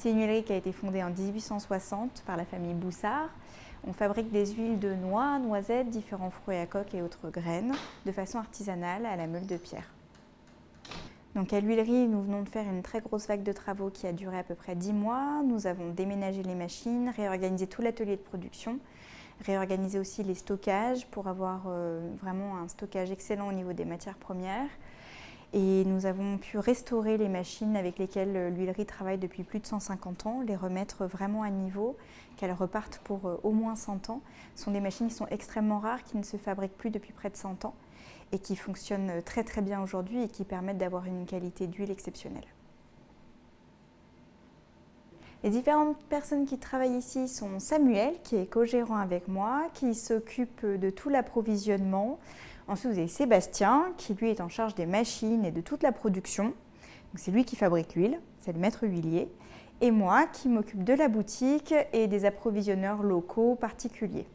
C'est une huilerie qui a été fondée en 1860 par la famille Boussard. On fabrique des huiles de noix, noisettes, différents fruits à coque et autres graines de façon artisanale à la meule de pierre. Donc à l'huilerie, nous venons de faire une très grosse vague de travaux qui a duré à peu près 10 mois. Nous avons déménagé les machines, réorganisé tout l'atelier de production, réorganisé aussi les stockages pour avoir vraiment un stockage excellent au niveau des matières premières. Et nous avons pu restaurer les machines avec lesquelles l'huilerie travaille depuis plus de 150 ans, les remettre vraiment à niveau, qu'elles repartent pour au moins 100 ans. Ce sont des machines qui sont extrêmement rares, qui ne se fabriquent plus depuis près de 100 ans et qui fonctionnent très très bien aujourd'hui et qui permettent d'avoir une qualité d'huile exceptionnelle. Les différentes personnes qui travaillent ici sont Samuel, qui est co-gérant avec moi, qui s'occupe de tout l'approvisionnement. Ensuite, vous avez Sébastien, qui lui est en charge des machines et de toute la production. C'est lui qui fabrique l'huile, c'est le maître huilier. Et moi, qui m'occupe de la boutique et des approvisionneurs locaux particuliers.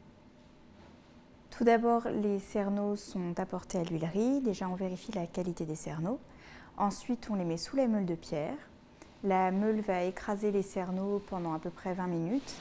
Tout d'abord, les cerneaux sont apportés à l'huilerie. Déjà, on vérifie la qualité des cerneaux. Ensuite, on les met sous la meule de pierre. La meule va écraser les cerneaux pendant à peu près 20 minutes.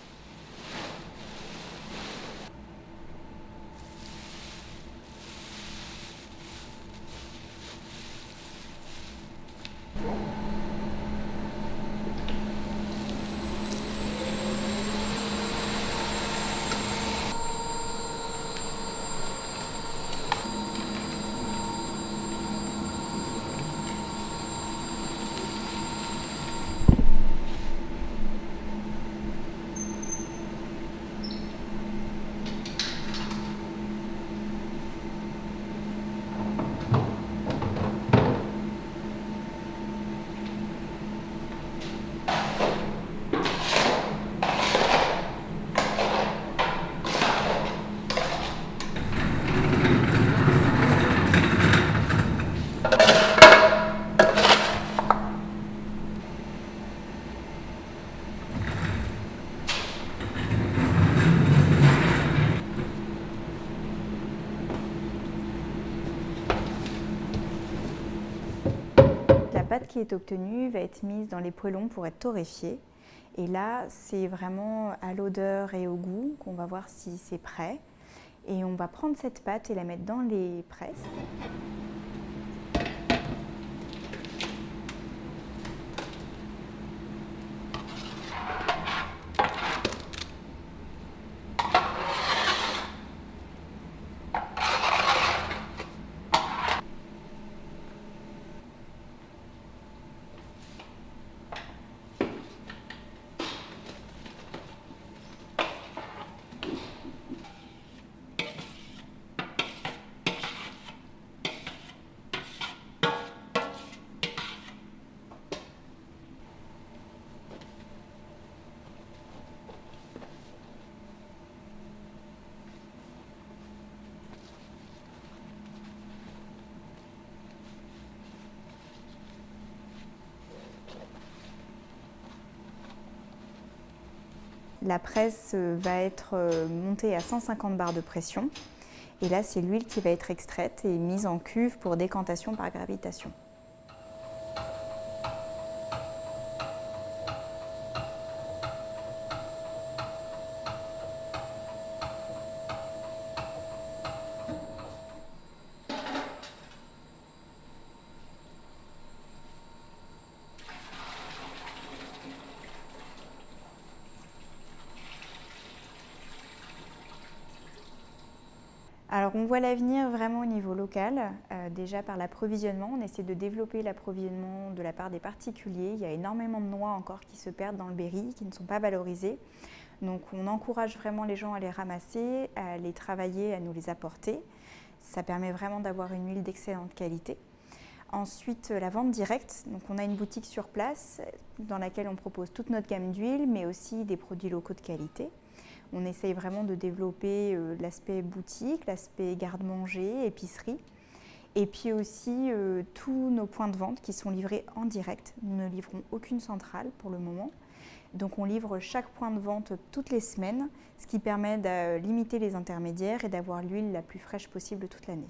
La pâte qui est obtenue va être mise dans les poêlons pour être torréfiée. Et là, c'est vraiment à l'odeur et au goût qu'on va voir si c'est prêt. Et on va prendre cette pâte et la mettre dans les presses. La presse va être montée à 150 bars de pression. Et là, c'est l'huile qui va être extraite et mise en cuve pour décantation par gravitation. Alors on voit l'avenir vraiment au niveau local, déjà par l'approvisionnement. On essaie de développer l'approvisionnement de la part des particuliers. Il y a énormément de noix encore qui se perdent dans le Berry, qui ne sont pas valorisées. Donc on encourage vraiment les gens à les ramasser, à les travailler, à nous les apporter. Ça permet vraiment d'avoir une huile d'excellente qualité. Ensuite, la vente directe. Donc on a une boutique sur place dans laquelle on propose toute notre gamme d'huile, mais aussi des produits locaux de qualité. On essaye vraiment de développer l'aspect boutique, l'aspect garde-manger, épicerie. Et puis aussi tous nos points de vente qui sont livrés en direct. Nous ne livrons aucune centrale pour le moment. Donc on livre chaque point de vente toutes les semaines, ce qui permet de limiter les intermédiaires et d'avoir l'huile la plus fraîche possible toute l'année.